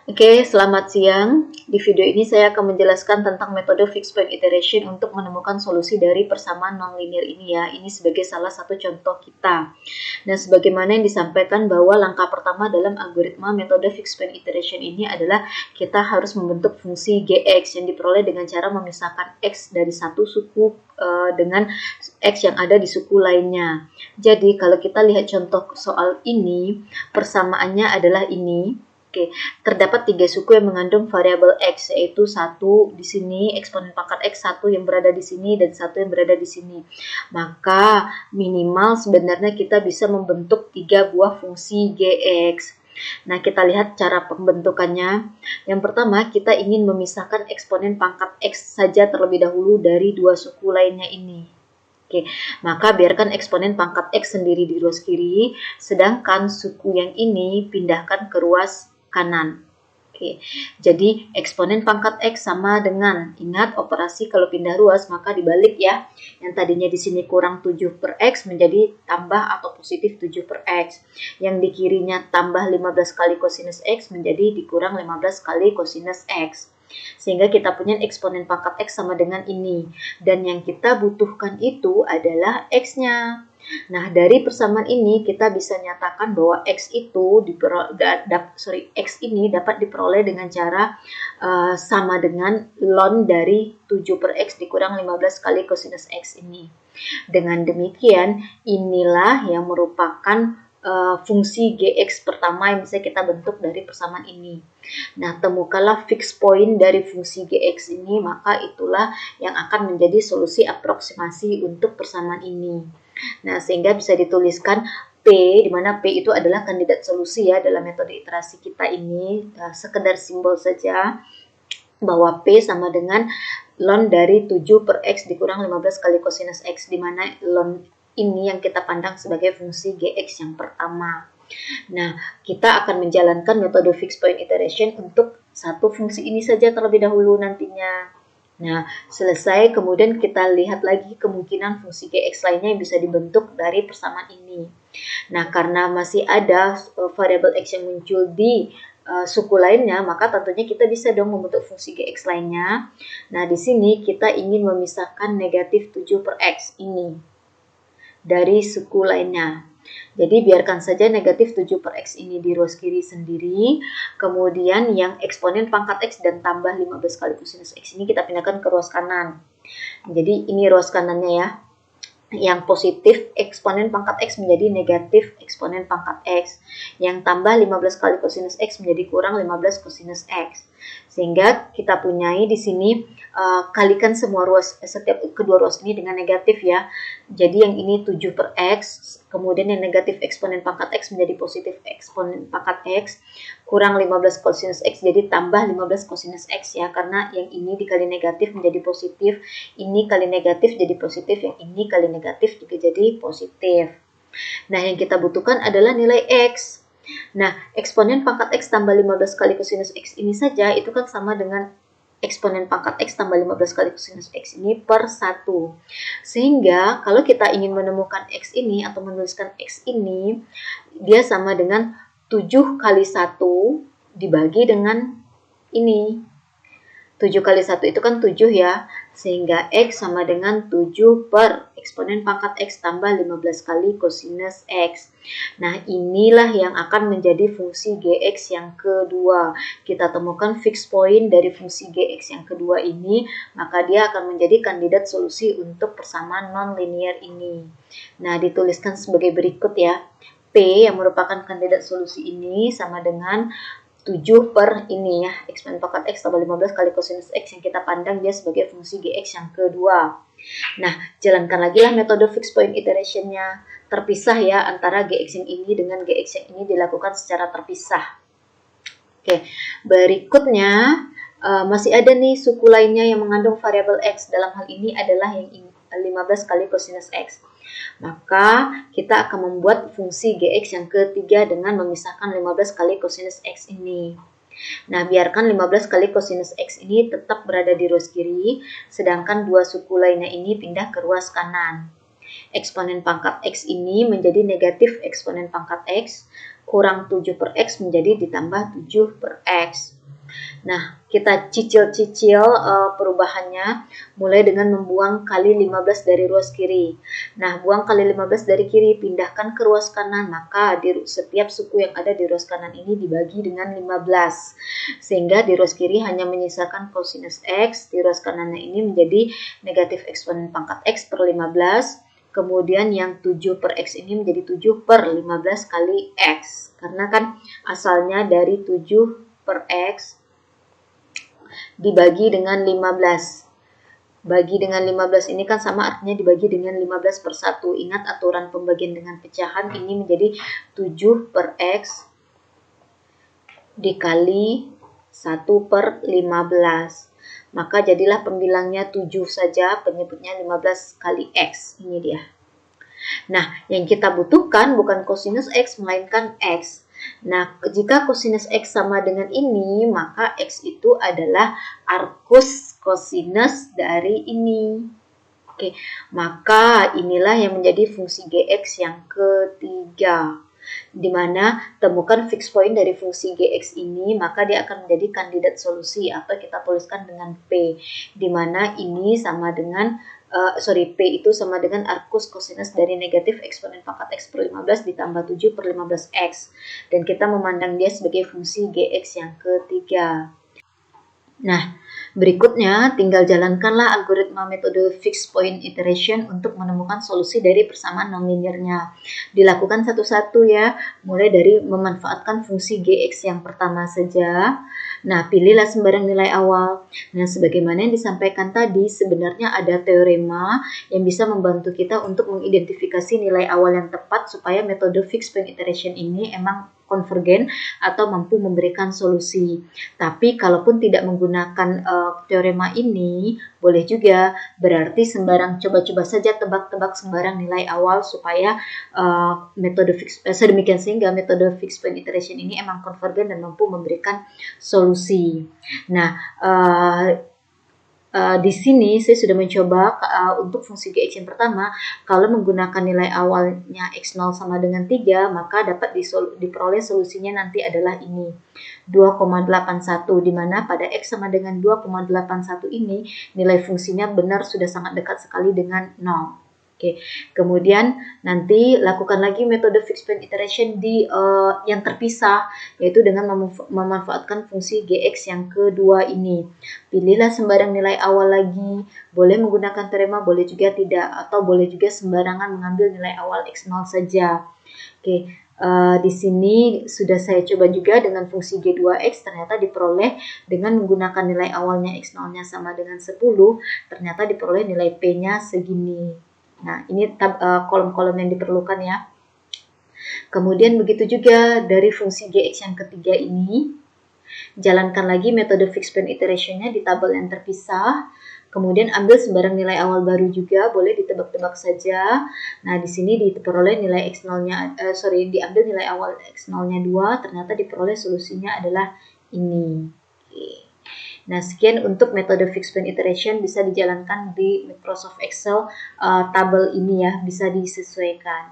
Oke, selamat siang. Di video ini saya akan menjelaskan tentang metode fixed point iteration untuk menemukan solusi dari persamaan nonlinear ini ya. Ini sebagai salah satu contoh kita. Nah, sebagaimana yang disampaikan bahwa langkah pertama dalam algoritma metode fixed point iteration ini adalah kita harus membentuk fungsi gx yang diperoleh dengan cara memisahkan x dari satu suku dengan x yang ada di suku lainnya. Jadi, kalau kita lihat contoh soal ini, persamaannya adalah ini. Oke, terdapat 3 suku yang mengandung variabel x, yaitu satu di sini eksponen pangkat x, satu yang berada di sini dan satu yang berada di sini. Maka minimal sebenarnya kita bisa membentuk 3 buah fungsi gx. Nah, kita lihat cara pembentukannya. Yang pertama, kita ingin memisahkan eksponen pangkat x saja terlebih dahulu dari 2 suku lainnya ini. Oke, maka biarkan eksponen pangkat x sendiri di ruas kiri, sedangkan suku yang ini pindahkan ke ruas kanan. Oke, jadi eksponen pangkat x sama dengan, ingat operasi kalau pindah ruas maka dibalik ya. Yang tadinya di sini kurang 7 per x menjadi tambah atau positif 7 per x. Yang di kirinya tambah 15 kali kosinus x menjadi dikurang 15 kali kosinus x. Sehingga kita punya eksponen pangkat x sama dengan ini. Dan yang kita butuhkan itu adalah x-nya. Nah, dari persamaan ini kita bisa nyatakan bahwa x ini dapat diperoleh dengan cara sama dengan ln dari 7 per x dikurang 15 kali kosinus x ini. Dengan demikian, inilah yang merupakan fungsi gx pertama yang bisa kita bentuk dari persamaan ini. Nah, temukanlah fixed point dari fungsi gx ini, maka itulah yang akan menjadi solusi aproksimasi untuk persamaan ini. Nah, sehingga bisa dituliskan P, di mana P itu adalah kandidat solusi ya dalam metode iterasi kita ini. Sekedar simbol saja bahwa P sama dengan ln dari 7 per x dikurang 15 kali kosinus x, di mana ln ini yang kita pandang sebagai fungsi gx yang pertama. Nah, kita akan menjalankan metode fixed point iteration untuk satu fungsi ini saja terlebih dahulu nantinya. Nah, selesai, kemudian kita lihat lagi kemungkinan fungsi gx lainnya yang bisa dibentuk dari persamaan ini. Nah, karena masih ada variabel x yang muncul di suku lainnya, maka tentunya kita bisa dong membentuk fungsi gx lainnya. Nah, di sini kita ingin memisahkan negatif 7 per x ini dari suku lainnya. Jadi biarkan saja negatif 7 per x ini di ruas kiri sendiri. Kemudian yang eksponen pangkat x dan tambah 15 kali kosinus x ini kita pindahkan ke ruas kanan. Jadi ini ruas kanannya ya. Yang positif eksponen pangkat x menjadi negatif eksponen pangkat x. Yang tambah 15 kali kosinus x menjadi kurang 15 kosinus x. Sehingga kita punyai di sini kalikan semua ruas, setiap kedua ruas ini dengan negatif ya. Jadi yang ini 7 per x, kemudian yang negatif eksponen pangkat x menjadi positif eksponen pangkat x, kurang 15 kosinus x jadi tambah 15 kosinus x ya, karena yang ini dikali negatif menjadi positif, ini kali negatif jadi positif, yang ini kali negatif juga jadi positif. Nah, yang kita butuhkan adalah nilai x. Nah, eksponen pangkat x tambah 15 kali kosinus x ini saja itu kan sama dengan eksponen pangkat x tambah 15 kali kosinus x ini per 1. Sehingga kalau kita ingin menemukan x ini atau menuliskan x ini, dia sama dengan 7 kali 1 dibagi dengan ini. 7 kali 1 itu kan 7 ya, sehingga x sama dengan 7 per eksponen pangkat x tambah 15 kali kosinus x. Nah, inilah yang akan menjadi fungsi gx yang kedua. Kita temukan fixed point dari fungsi gx yang kedua ini, maka dia akan menjadi kandidat solusi untuk persamaan nonlinear ini. Nah, dituliskan sebagai berikut ya. P yang merupakan kandidat solusi ini sama dengan 7 per ini ya, eksponen pangkat x tambah 15 kali kosinus x yang kita pandang dia sebagai fungsi gx yang kedua. Nah, jalankan lagi lah metode fixed point iteration-nya. Terpisah ya antara gx yang ini dengan gx yang ini dilakukan secara terpisah. Oke, berikutnya masih ada nih suku lainnya yang mengandung variabel x. Dalam hal ini adalah yang 15 kali kosinus x. Maka kita akan membuat fungsi gx yang ketiga dengan memisahkan 15 kali kosinus x ini. Nah, biarkan 15 kali kosinus x ini tetap berada di ruas kiri, sedangkan dua suku lainnya ini pindah ke ruas kanan. Eksponen pangkat x ini menjadi negatif eksponen pangkat x, kurang 7 per x menjadi ditambah 7 per x. Nah, kita cicil-cicil perubahannya mulai dengan membuang kali 15 dari ruas kiri. Nah, buang kali 15 dari kiri, pindahkan ke ruas kanan, maka di setiap suku yang ada di ruas kanan ini dibagi dengan 15. Sehingga di ruas kiri hanya menyisakan kosinus X, di ruas kanannya ini menjadi negatif eksponen pangkat X per 15. Kemudian yang 7 per X ini menjadi 7 per 15 kali X. Karena kan asalnya dari 7 per X dibagi dengan 15. Bagi dengan 15 ini kan sama artinya dibagi dengan 15 per 1. Ingat aturan pembagian dengan pecahan ini menjadi 7 per X dikali 1 per 15. Maka jadilah pembilangnya 7 saja, penyebutnya 15 kali X. Ini dia. Nah, yang kita butuhkan bukan kosinus X, melainkan X. Nah, jika kosinus X sama dengan ini, maka X itu adalah arkus kosinus dari ini. Oke, maka inilah yang menjadi fungsi Gx yang ketiga. Di mana temukan fixed point dari fungsi Gx ini, maka dia akan menjadi kandidat solusi atau kita tuliskan dengan P. Di mana ini sama dengan P itu sama dengan arkus kosinus dari negatif eksponen pangkat X per 15 ditambah 7 per 15X. Dan kita memandang dia sebagai fungsi Gx yang ketiga. Nah, berikutnya tinggal jalankanlah algoritma metode fixed point iteration untuk menemukan solusi dari persamaan nonlinearnya. Dilakukan satu-satu ya, mulai dari memanfaatkan fungsi Gx yang pertama saja. Nah, pilihlah sembarang nilai awal. Nah, sebagaimana yang disampaikan tadi, sebenarnya ada teorema yang bisa membantu kita untuk mengidentifikasi nilai awal yang tepat supaya metode fixed point iteration ini emang konvergen atau mampu memberikan solusi. Tapi kalaupun tidak menggunakan teorema ini, boleh juga berarti sembarang coba-coba saja tebak-tebak sembarang nilai awal supaya metode sedemikian sehingga metode fixed point iteration ini emang konvergen dan mampu memberikan solusi. Nah, di sini saya sudah mencoba untuk fungsi Gx yang pertama, kalau menggunakan nilai awalnya X0 sama dengan 3, maka dapat diperoleh solusinya nanti adalah ini, 2,81, di mana pada X sama dengan 2,81 ini, nilai fungsinya benar sudah sangat dekat sekali dengan 0. Oke, kemudian nanti lakukan lagi metode fixed point iteration di yang terpisah, yaitu dengan memanfaatkan fungsi Gx yang kedua ini. Pilihlah sembarang nilai awal lagi, boleh menggunakan teorema, boleh juga tidak, atau boleh juga sembarangan mengambil nilai awal X0 saja. Oke, di sini sudah saya coba juga dengan fungsi G2X, ternyata diperoleh dengan menggunakan nilai awalnya X0-nya sama dengan 10, ternyata diperoleh nilai P-nya segini. Nah, ini kolom-kolom yang diperlukan ya. Kemudian begitu juga dari fungsi Gx yang ketiga ini, jalankan lagi metode fixed point iteration-nya di tabel yang terpisah. Kemudian ambil sembarang nilai awal baru juga, boleh ditebak-tebak saja. Nah, di sini diperoleh nilai X0-nya, diambil nilai awal X0-nya 2, ternyata diperoleh solusinya adalah ini. Oke. Nah, sekian untuk metode fixed point iteration, bisa dijalankan di Microsoft Excel tabel ini ya, bisa disesuaikan.